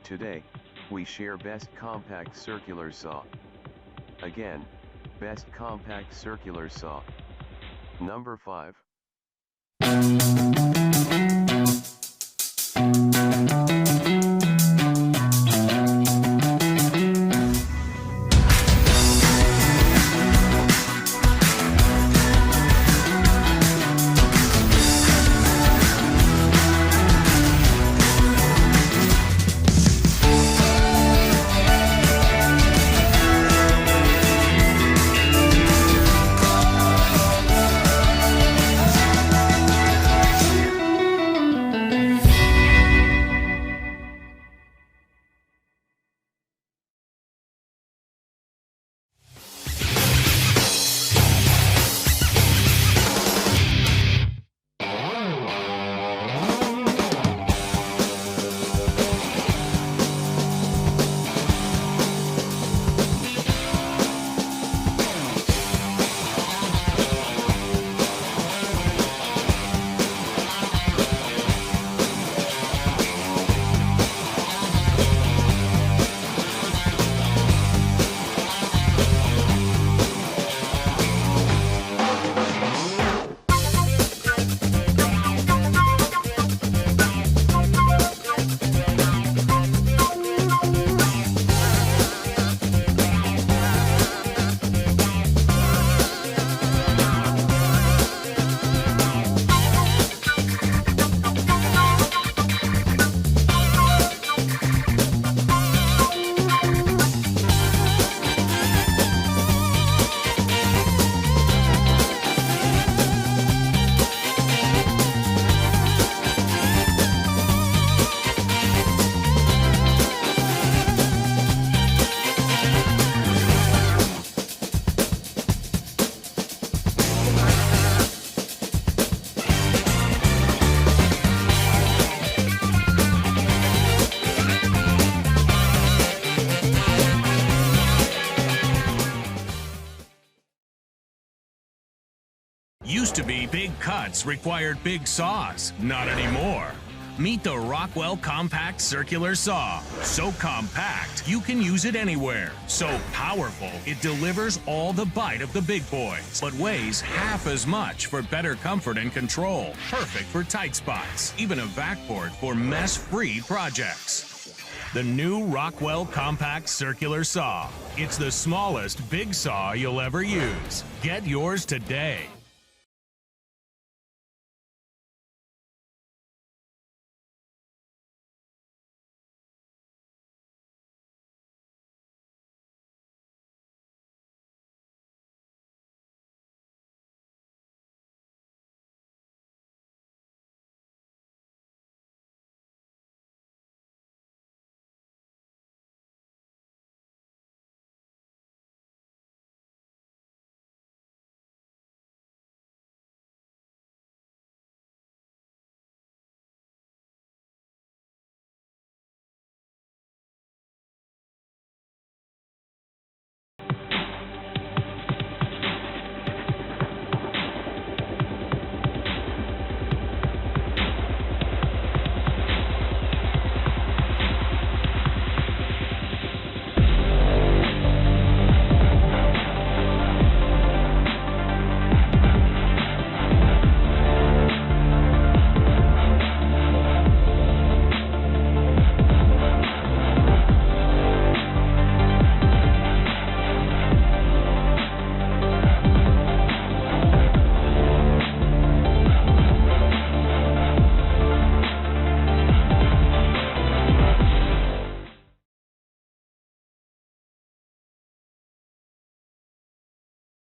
Today, we share best compact circular saw. Again, best compact circular saw. Number 5. Used to be big cuts required big saws. Not anymore. Meet the Rockwell Compact Circular Saw. So compact, you can use it anywhere. So powerful, it delivers all the bite of the big boys, but weighs half as much for better comfort and control. Perfect for tight spots. Even a vac port for mess-free projects. The new Rockwell Compact Circular Saw. It's the smallest big saw you'll ever use. Get yours today.